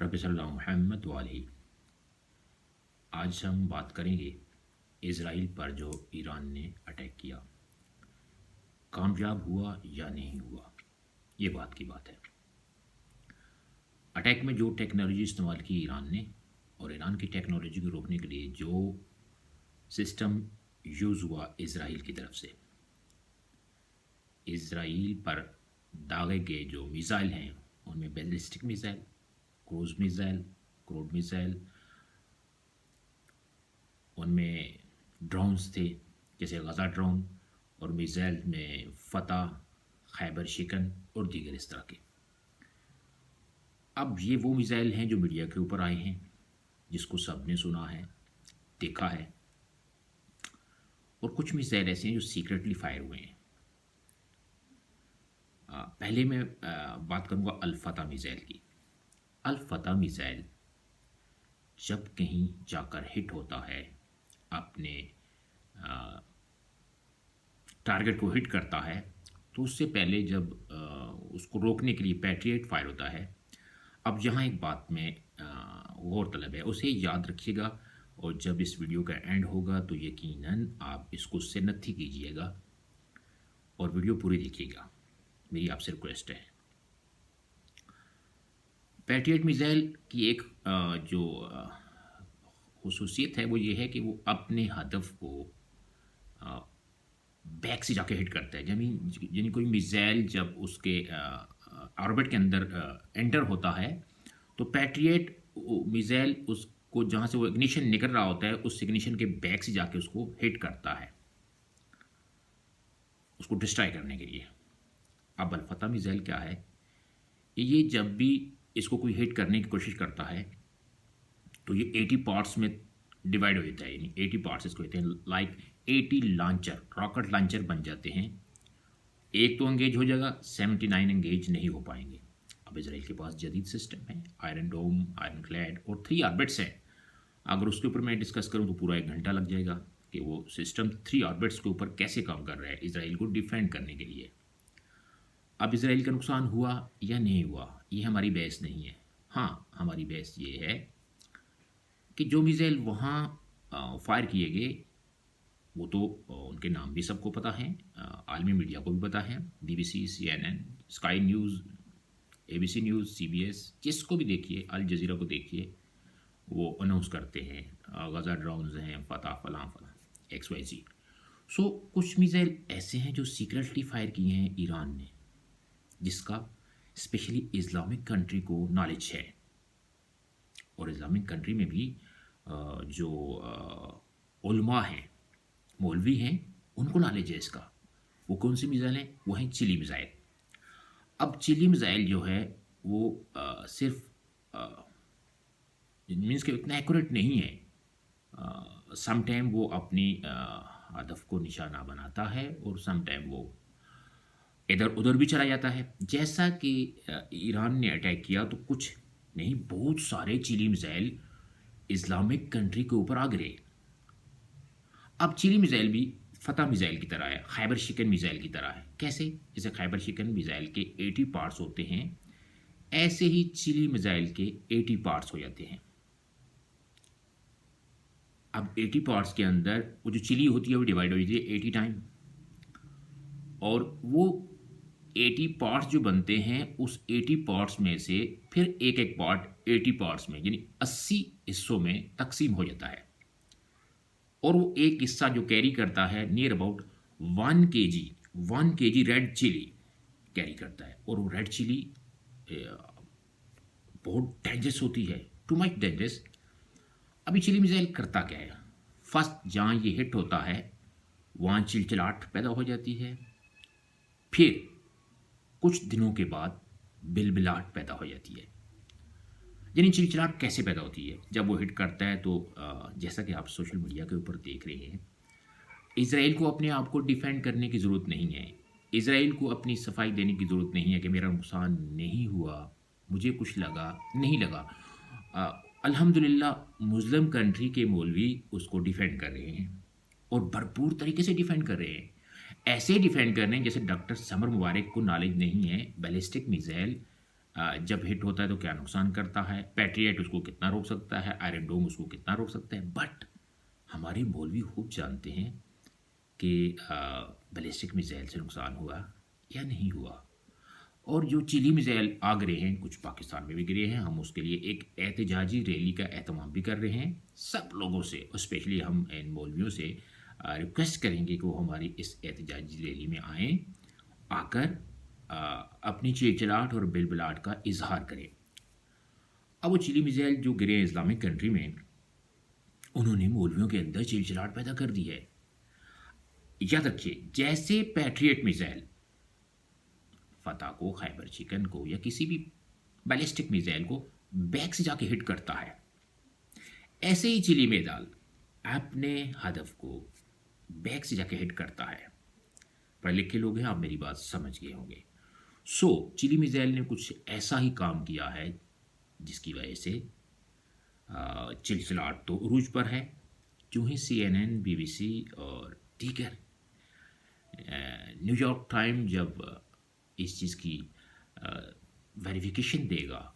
रब सल्लल्लाहु मुहम्मद वालैहि। आज हम बात करेंगे इसराइल पर जो ईरान ने अटैक किया, कामयाब हुआ या नहीं हुआ, ये बात की बात है। अटैक में जो टेक्नोलॉजी इस्तेमाल की ईरान ने, और ईरान की टेक्नोलॉजी को रोकने के लिए जो सिस्टम यूज़ हुआ इसराइल की तरफ से, इसराइल पर दागे गए जो मिसाइल हैं उनमें ballistic missile, cruise missile, crude missile, उनमें ड्रोन्स थे जैसे गज़ा ड्रोन, और मिसाइल में फतह, खैबर शिकन और दीगर इस तरह के। अब ये वो मिसाइल हैं जो मीडिया के ऊपर आए हैं, जिसको सब ने सुना है, देखा है, और कुछ मिसाइल ऐसे हैं जो सीक्रेटली फायर हुए हैं। पहले मैं बात करूंगा अल-फतह मिसाइल की। अल-फतह मिसाइल जब कहीं जाकर हिट होता है, अपने टारगेट को हिट करता है, तो उससे पहले जब उसको रोकने के लिए पैट्रियट फायर होता है। अब यहाँ एक बात में गौर तलब है, उसे याद रखिएगा, और जब इस वीडियो का एंड होगा तो यकीनन आप इसको सिन्नती कीजिएगा और वीडियो पूरी देखिएगा, मेरी आपसे रिक्वेस्ट है। पैट्रियट मिसाइल की एक जो खुसूसियत है वो ये है कि वो अपने हदफ को बैक से जाके हिट करता है। यानी कोई मिसाइल जब उसके ऑर्बिट के अंदर एंटर होता है, तो पैट्रियट मिसाइल उसको जहाँ से वो इग्निशन निकल रहा होता है, उस इग्निशन के बैक से जाके उसको हिट करता है, उसको डिस्ट्रॉय करने के लिए। अब अल-फतह मिसाइल क्या है, ये जब भी इसको कोई हिट करने की कोशिश करता है तो ये 80 पार्ट्स में डिवाइड हो जाता है। यानी 80 पार्ट्स इसको कहते हैं, लाइक 80 लॉन्चर, रॉकेट लॉन्चर बन जाते हैं। एक तो एंगेज हो जाएगा, 79 एंगेज नहीं हो पाएंगे। अब इसराइल के पास जदीद सिस्टम है, आयरन डोम, आयरन क्लैड और 3 ऑर्बिट्स हैं। अगर उसके ऊपर मैं डिस्कस करूं तो पूरा 1 घंटा लग जाएगा कि वो सिस्टम 3 ऑर्बिट्स के ऊपर कैसे काम कर रहा है इसराइल को डिफेंड करने के लिए। अब इसराइल का नुकसान हुआ या नहीं हुआ, ये हमारी बहस नहीं है। हाँ, हमारी बहस ये है कि जो मिसाइल वहाँ फायर किए गए, वो तो उनके नाम भी सबको पता है, आलमी मीडिया को भी पता है। BBC, CNN, sky news, ABC news, CBS, जिसको भी देखिए, अल जज़ीरा को देखिए, वो अनाउंस करते हैं गज़ा ड्रोन्स हैं, फतह फलां फलां XYZ। सो कुछ मिसाइल ऐसे हैं जो सीक्रेटली फायर किए हैं ईरान ने, जिसका स्पेशली इस्लामिक कंट्री को नॉलेज है, और इस्लामिक कंट्री में भी जो उलमा हैं, मौलवी हैं, उनको नॉलेज है इसका। वो कौन सी मिसाइल है, वो है चिली मिसाइल। अब चिली मिसाइल जो है वो सिर्फ मीन्स कि इतना एक्यूरेट नहीं है। सम टाइम वो अपनी हदफ को निशाना बनाता है, और सम टाइम वो इधर उधर भी चला जाता है। जैसा कि ईरान ने अटैक किया तो कुछ नहीं, बहुत सारे चिली मिसाइल इस्लामिक कंट्री के ऊपर आ गिरे। अब चिली मिसाइल भी फतह मिसाइल की तरह है, खैबर शिकन मिसाइल की तरह है। कैसे? जैसे खैबर शिकन मिसाइल के 80 पार्ट्स होते हैं, ऐसे ही चिली मिसाइल के 80 पार्ट्स हो जाते हैं। अब 80 पार्ट्स के अंदर वो जो चिली होती है वो डिवाइड हो जाती है 80 टाइम, और वो 80 पार्ट्स जो बनते हैं, उस 80 पार्ट्स में से फिर एक एक पार्ट 80 पार्ट्स में, यानी 80 हिस्सों में तकसीम हो जाता है, और वो एक हिस्सा जो कैरी करता है near about 1 kg red chilli carry करता है। और वो रेड चिली बहुत डेंजरस होती है, टू मच डेंजरस। अभी चिली मिसाइल करता क्या है, फर्स्ट जहाँ ये हिट होता है वहाँ चिलचिलाहट पैदा हो जाती है, फिर कुछ दिनों के बाद बिलबिलाहट पैदा हो जाती है। यानी चिलचिलाहट कैसे पैदा होती है, जब वो हिट करता है तो जैसा कि आप सोशल मीडिया के ऊपर देख रहे हैं, इसराइल को अपने आप को डिफेंड करने की ज़रूरत नहीं है। इसराइल को अपनी सफाई देने की ज़रूरत नहीं है कि मेरा नुकसान नहीं हुआ, मुझे कुछ लगा नहीं लगा। अल्हम्दुलिल्लाह मुस्लिम कंट्री के मौलवी उसको डिफेंड कर रहे हैं, और भरपूर तरीके से डिफेंड कर रहे हैं। ऐसे डिफेंड कर रहे हैं जैसे डॉक्टर समर मुबारक को नॉलेज नहीं है बैलिस्टिक मिसाइल जब हिट होता है तो क्या नुकसान करता है, पैट्रियट उसको कितना रोक सकता है, आयरन डोम उसको कितना रोक सकता है। बट हमारे मौलवी खूब जानते हैं कि बैलिस्टिक मिसाइल से नुकसान हुआ या नहीं हुआ। और जो चिली मिसाइल आ गिरे हैं, कुछ पाकिस्तान में भी गिरे हैं, हम उसके लिए एक एहतजाजी रैली का एहतमाम भी कर रहे हैं। सब लोगों से, स्पेशली हम इन मौलवियों से रिक्वेस्ट करेंगे कि वो हमारी इस एहतजाजी रैली में आएँ, आकर अपनी चिलचिलाहट और बिलबिलाहट का इजहार करें। अब वो चिली मिसाइल जो गिरे हैं इस्लामिक कंट्री में, उन्होंने मौलवियों के अंदर चिलचिलाहट पैदा कर दी है। याद रखिए, जैसे पैट्रियट मिसाइल फतह को, खैबर चिकन को या किसी भी बैलिस्टिक मिसाइल को बैक से जाके हिट करता है, ऐसे ही चिली मिसाइल अपने हदफ को बैक से जाके हिट करता है। पढ़े लिखे लोग हैं, आप मेरी बात समझ गए होंगे। चिली मिसाइल ने कुछ ऐसा ही काम किया है जिसकी वजह से चिलचिलाहट तो उरूज पर है। जो ही CNN, BBC और दीगर न्यूयॉर्क टाइम जब इस चीज़ की वेरिफिकेशन देगा,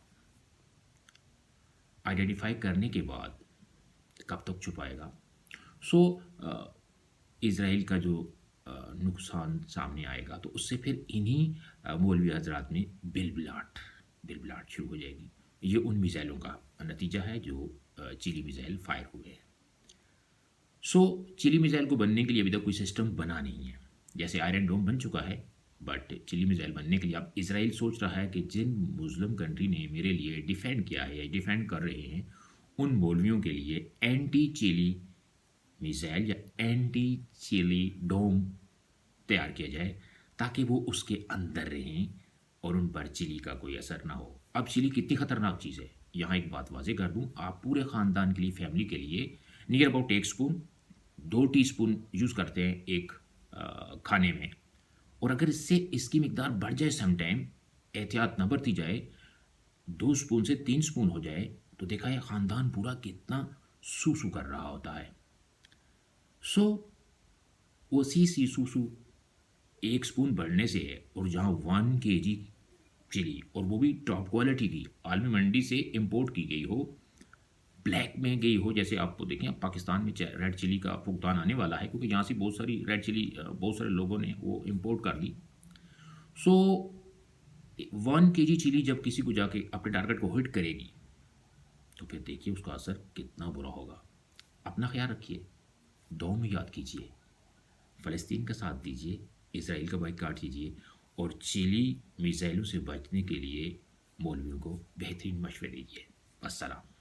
आइडेंटिफाई करने के बाद कब तक छुपाएगा। इज़राइल का जो नुकसान सामने आएगा तो उससे फिर इन्हीं मौलवी हजरात में बिलबिलाट शुरू हो जाएगी। ये उन मिसाइलों का नतीजा है जो चिली मिसाइल फायर हुए हैं। चिली मिसाइल को बनने के लिए अभी तक कोई सिस्टम बना नहीं है। जैसे आयरन डोम बन चुका है, बट चिली मिसाइल बनने के लिए अब इजराइल सोच रहा है कि जिन मुस्लिम कंट्री ने मेरे लिए डिफेंड किया है या डिफेंड कर रहे हैं, उन मौलवियों के लिए एंटी चिली मिसाइल या एंटी चिली डोम तैयार किया जाए ताकि वो उसके अंदर रहें और उन पर चिली का कोई असर ना हो। अब चिली कितनी ख़तरनाक चीज़ है, यहाँ एक बात वाज़ेह कर दूँ, आप पूरे ख़ानदान के लिए, फैमिली के लिए near about 1 spoon 2 teaspoon use करते हैं एक खाने में, और अगर इससे इसकी मिकदार बढ़ जाए, सम टाइम एहतियात न बरती जाए, 2 स्पून से 3 स्पून हो जाए, तो देखा है ख़ानदान पूरा कितना सूसू कर रहा होता है। उसी सी सूसू 1 स्पून बढ़ने से है, और जहाँ 1 kg चिली, और वो भी टॉप क्वालिटी की, आलमी मंडी से इंपोर्ट की गई हो, ब्लैक में गई हो। जैसे आपको देखें, अब पाकिस्तान में रेड चिली का भुगतान आने वाला है, क्योंकि यहाँ से बहुत सारी रेड चिली बहुत सारे लोगों ने वो इंपोर्ट कर ली। 1 kg चिली जब किसी को जाके अपने टारगेट को हिट करेगी, तो फिर देखिए उसका असर कितना बुरा होगा। अपना ख्याल रखिए, दुआ में याद कीजिए, फ़लस्तीन का साथ दीजिए, इसराइल का बाइकाट कीजिए, और चिली मिसाइलों से बचने के लिए मौलवियों को बेहतरीन मशवरे दीजिए। अस्सलाम।